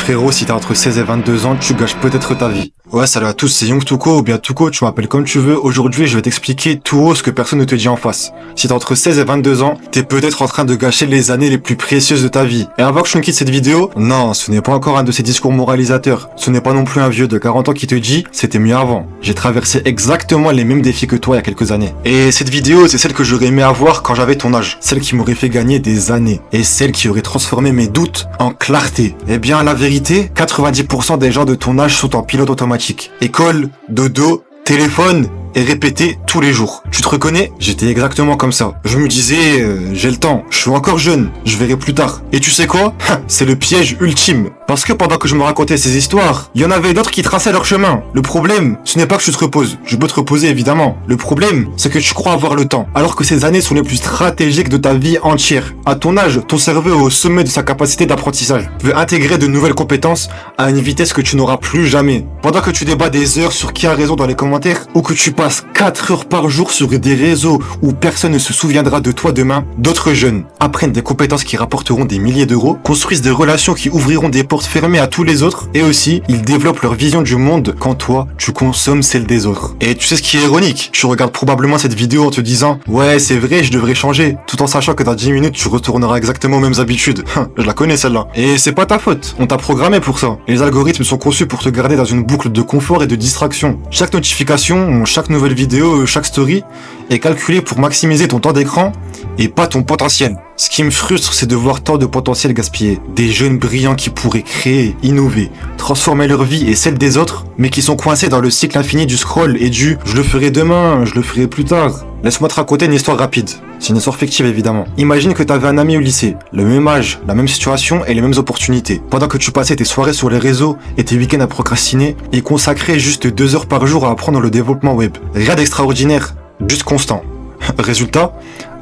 Frérot, si t'as entre 16 et 22 ans, tu gâches peut-être ta vie. Ouais, salut à tous, c'est Young Tuko ou bien Tuko, tu m'appelles comme tu veux. Aujourd'hui, je vais t'expliquer tout haut ce que personne ne te dit en face. Si t'as entre 16 et 22 ans, t'es peut-être en train de gâcher les années les plus précieuses de ta vie. Et avant que je ne quitte cette vidéo, non, ce n'est pas encore un de ces discours moralisateurs. Ce n'est pas non plus un vieux de 40 ans qui te dit « c'était mieux avant ». J'ai traversé exactement les mêmes défis que toi il y a quelques années. Et cette vidéo, c'est celle que j'aurais aimé avoir quand j'avais ton âge. Celle qui m'aurait fait gagner des années. Et celle qui aurait transformé mes doutes en clarté. Eh bien, la vérité, 90% des gens de ton âge sont en pilote automatique. École, dodo, téléphone et répéter tous les jours. Tu te reconnais? J'étais exactement comme ça. Je me disais, j'ai le temps, je suis encore jeune, je verrai plus tard. Et tu sais quoi? C'est le piège ultime. Parce que pendant que je me racontais ces histoires, il y en avait d'autres qui traçaient leur chemin. Le problème, ce n'est pas que tu te reposes. Je peux te reposer évidemment. Le problème, c'est que tu crois avoir le temps. Alors que ces années sont les plus stratégiques de ta vie entière. À ton âge, ton cerveau est au sommet de sa capacité d'apprentissage. Veut intégrer de nouvelles compétences à une vitesse que tu n'auras plus jamais. Pendant que tu débats des heures sur qui a raison dans les commentaires, ou que tu passes 4 heures par jour sur des réseaux où personne ne se souviendra de toi demain, d'autres jeunes apprennent des compétences qui rapporteront des milliers d'euros, construisent des relations qui ouvriront des portes fermées à tous les autres, et aussi, ils développent leur vision du monde quand toi, tu consommes celle des autres. Et tu sais ce qui est ironique? Tu regardes probablement cette vidéo en te disant « ouais, c'est vrai, je devrais changer », tout en sachant que dans 10 minutes, tu retourneras exactement aux mêmes habitudes. Je la connais celle-là. Et c'est pas ta faute, on t'a programmé pour ça. Les algorithmes sont conçus pour te garder dans une boucle de confort et de distraction. Chaque notification, chaque nouvelle vidéo, chaque story est calculée pour maximiser ton temps d'écran et pas ton potentiel. Ce qui me frustre, c'est de voir tant de potentiel gaspillé. Des jeunes brillants qui pourraient créer, innover, transformer leur vie et celle des autres, mais qui sont coincés dans le cycle infini du scroll et du « je le ferai demain, je le ferai plus tard ». Laisse-moi te raconter une histoire rapide. C'est une histoire fictive évidemment. Imagine que t'avais un ami au lycée, le même âge, la même situation et les mêmes opportunités. Pendant que tu passais tes soirées sur les réseaux et tes week-ends à procrastiner, il consacrait juste 2 heures par jour à apprendre le développement web. Rien d'extraordinaire, juste constant. Résultat,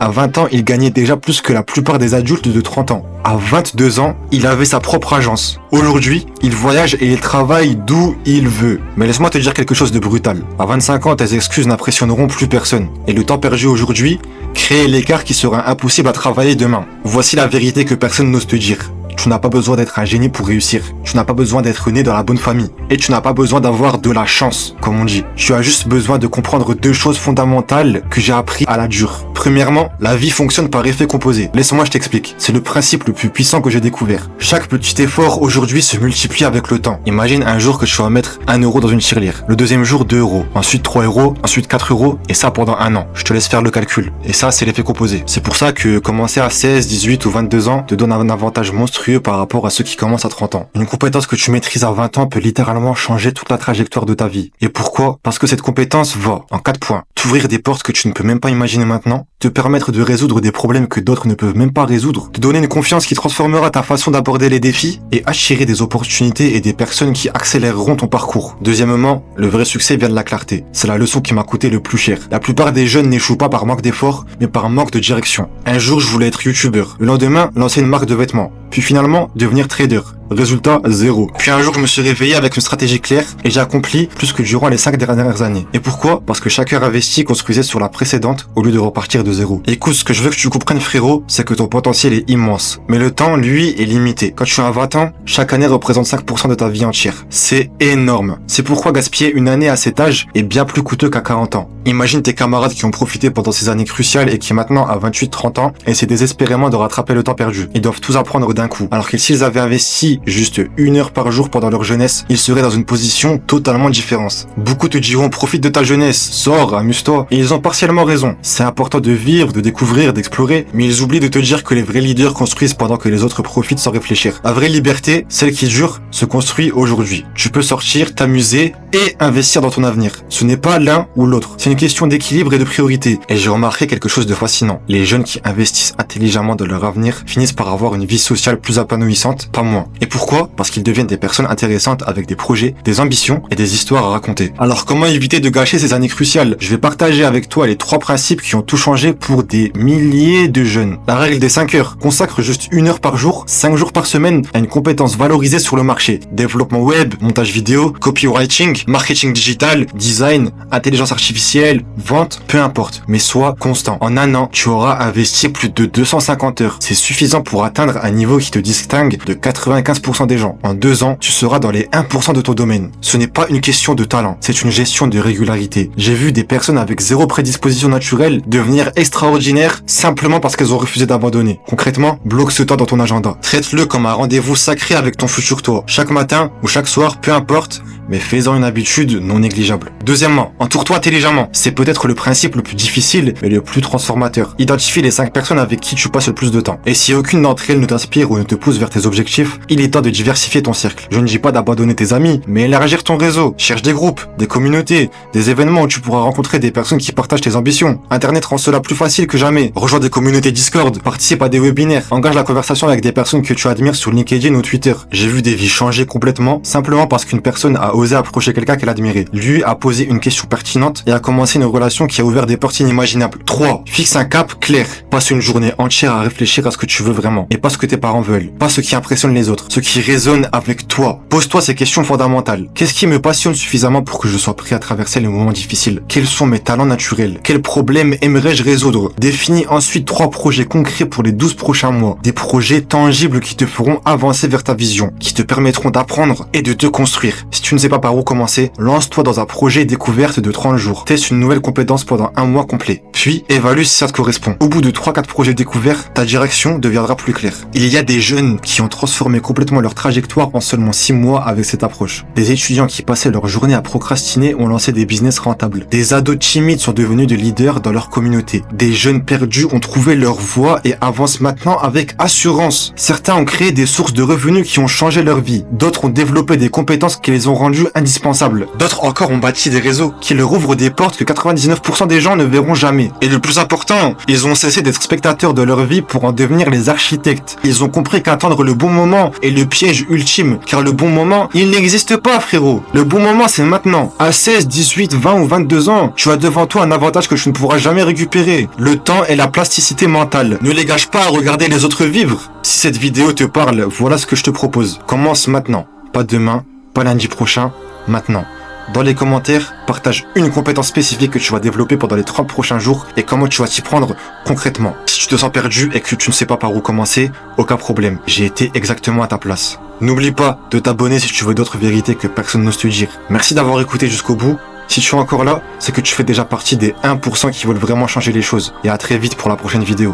à 20 ans, il gagnait déjà plus que la plupart des adultes de 30 ans. À 22 ans, il avait sa propre agence. Aujourd'hui, il voyage et il travaille d'où il veut. Mais laisse-moi te dire quelque chose de brutal. À 25 ans, tes excuses n'impressionneront plus personne. Et le temps perdu aujourd'hui crée l'écart qui sera impossible à travailler demain. Voici la vérité que personne n'ose te dire. Tu n'as pas besoin d'être un génie pour réussir. Tu n'as pas besoin d'être né dans la bonne famille. Et tu n'as pas besoin d'avoir de la chance, comme on dit. Tu as juste besoin de comprendre 2 choses fondamentales que j'ai appris à la dure. Premièrement, la vie fonctionne par effet composé. Laisse-moi je t'explique. C'est le principe le plus puissant que j'ai découvert. Chaque petit effort aujourd'hui se multiplie avec le temps. Imagine un jour que tu vas mettre 1 euro dans une tirelire. Le deuxième jour, 2 euros. Ensuite 3 euros. Ensuite 4 euros. Et ça pendant 1 an. Je te laisse faire le calcul. Et ça, c'est l'effet composé. C'est pour ça que commencer à 16, 18 ou 22 ans te donne un avantage monstrueux par rapport à ceux qui commencent à 30 ans. Une compétence que tu maîtrises à 20 ans peut littéralement changer toute la trajectoire de ta vie. Et pourquoi? Parce que cette compétence va, en 4 points, t'ouvrir des portes que tu ne peux même pas imaginer maintenant, te permettre de résoudre des problèmes que d'autres ne peuvent même pas résoudre, te donner une confiance qui transformera ta façon d'aborder les défis et attirer des opportunités et des personnes qui accéléreront ton parcours. Deuxièmement, le vrai succès vient de la clarté. C'est la leçon qui m'a coûté le plus cher. La plupart des jeunes n'échouent pas par manque d'effort, mais par manque de direction. Un jour, je voulais être youtubeur. Le lendemain, lancer une marque de vêtements. Puis finalement, devenir trader. Résultat, 0. Puis un jour, je me suis réveillé avec une stratégie claire et j'ai accompli plus que durant les 5 dernières années. Et pourquoi? Parce que chaque heure investie construisait sur la précédente au lieu de repartir de 0. Écoute, ce que je veux que tu comprennes, frérot, c'est que ton potentiel est immense. Mais le temps, lui, est limité. Quand tu as 20 ans, chaque année représente 5% de ta vie entière. C'est énorme. C'est pourquoi gaspiller une année à cet âge est bien plus coûteux qu'à 40 ans. Imagine tes camarades qui ont profité pendant ces années cruciales et qui maintenant, à 28-30 ans, essaient désespérément de rattraper le temps perdu. Ils doivent tous apprendre d'un coup. Alors que s'ils avaient investi juste 1 heure par jour pendant leur jeunesse, ils seraient dans une position totalement différente. Beaucoup te diront profite de ta jeunesse, sors, amuse-toi. Et ils ont partiellement raison. C'est important de vivre, de découvrir, d'explorer, mais ils oublient de te dire que les vrais leaders construisent pendant que les autres profitent sans réfléchir. La vraie liberté, celle qui dure, se construit aujourd'hui. Tu peux sortir, t'amuser et investir dans ton avenir. Ce n'est pas l'un ou l'autre. C'est une question d'équilibre et de priorité. Et j'ai remarqué quelque chose de fascinant. Les jeunes qui investissent intelligemment dans leur avenir finissent par avoir une vie sociale plus épanouissante, pas moins. Et pourquoi? Parce qu'ils deviennent des personnes intéressantes avec des projets, des ambitions et des histoires à raconter. Alors comment éviter de gâcher ces années cruciales? Je vais partager avec toi les 3 principes qui ont tout changé pour des milliers de jeunes. La règle des 5 heures. Consacre juste 1 heure par jour, 5 jours par semaine à une compétence valorisée sur le marché. Développement web, montage vidéo, copywriting, informatique, marketing digital, design, intelligence artificielle, vente, peu importe. Mais sois constant. En un an, tu auras investi plus de 250 heures. C'est suffisant pour atteindre un niveau qui te distingue de 95% des gens. En 2 ans, tu seras dans les 1% de ton domaine. Ce n'est pas une question de talent, c'est une gestion de régularité. J'ai vu des personnes avec zéro prédisposition naturelle devenir extraordinaires simplement parce qu'elles ont refusé d'abandonner. Concrètement, bloque ce temps dans ton agenda. Traite-le comme un rendez-vous sacré avec ton futur toi. Chaque matin ou chaque soir, peu importe, mais fais-en une habitude non négligeable. Deuxièmement, entoure-toi intelligemment. C'est peut-être le principe le plus difficile, mais le plus transformateur. Identifie les 5 personnes avec qui tu passes le plus de temps. Et si aucune d'entre elles ne t'inspire ou ne te pousse vers tes objectifs, il est temps de diversifier ton cercle. Je ne dis pas d'abandonner tes amis, mais élargir ton réseau. Cherche des groupes, des communautés, des événements où tu pourras rencontrer des personnes qui partagent tes ambitions. Internet rend cela plus facile que jamais. Rejoins des communautés Discord, participe à des webinaires, engage la conversation avec des personnes que tu admires sur LinkedIn ou Twitter. J'ai vu des vies changer complètement, simplement parce qu'une personne a osé approcher quelqu'un qu'elle admirait. Lui a posé une question pertinente et a commencé une relation qui a ouvert des portes inimaginables. 3. Fixe un cap clair. Passe une journée entière à réfléchir à ce que tu veux vraiment et pas ce que tes parents veulent. Pas ce qui impressionne les autres, ce qui résonne avec toi. Pose-toi ces questions fondamentales. Qu'est-ce qui me passionne suffisamment pour que je sois prêt à traverser les moments difficiles? Quels sont mes talents naturels? Quels problèmes aimerais-je résoudre? Définis ensuite 3 projets concrets pour les 12 prochains mois. Des projets tangibles qui te feront avancer vers ta vision, qui te permettront d'apprendre et de te construire. Si tu ne sais pas par où commencer, lance-toi dans un projet découverte de 30 jours. Teste une nouvelle compétence pendant un mois complet. Puis, évalue si ça te correspond. Au bout de 3-4 projets découverts, ta direction deviendra plus claire. Il y a des jeunes qui ont transformé complètement leur trajectoire en seulement 6 mois avec cette approche. Des étudiants qui passaient leur journée à procrastiner ont lancé des business rentables. Des ados timides sont devenus des leaders dans leur communauté. Des jeunes perdus ont trouvé leur voie et avancent maintenant avec assurance. Certains ont créé des sources de revenus qui ont changé leur vie. D'autres ont développé des compétences qui les ont rendus indispensables. D'autres encore ont bâti des réseaux qui leur ouvrent des portes que 99% des gens ne verront jamais. Et le plus important, ils ont cessé d'être spectateurs de leur vie pour en devenir les architectes. Ils ont compris qu'attendre le bon moment est le piège ultime, car le bon moment, il n'existe pas, frérot. Le bon moment, c'est maintenant. À 16, 18, 20 ou 22 ans, tu as devant toi un avantage que tu ne pourras jamais récupérer. Le temps et la plasticité mentale. Ne les gâche pas à regarder les autres vivre. Si cette vidéo te parle, voilà ce que je te propose. Commence maintenant. Pas demain, pas lundi prochain, maintenant. Dans les commentaires, partage une compétence spécifique que tu vas développer pendant les 30 prochains jours et comment tu vas t'y prendre concrètement. Si tu te sens perdu et que tu ne sais pas par où commencer, aucun problème, j'ai été exactement à ta place. N'oublie pas de t'abonner si tu veux d'autres vérités que personne n'ose te dire. Merci d'avoir écouté jusqu'au bout. Si tu es encore là, c'est que tu fais déjà partie des 1% qui veulent vraiment changer les choses. Et à très vite pour la prochaine vidéo.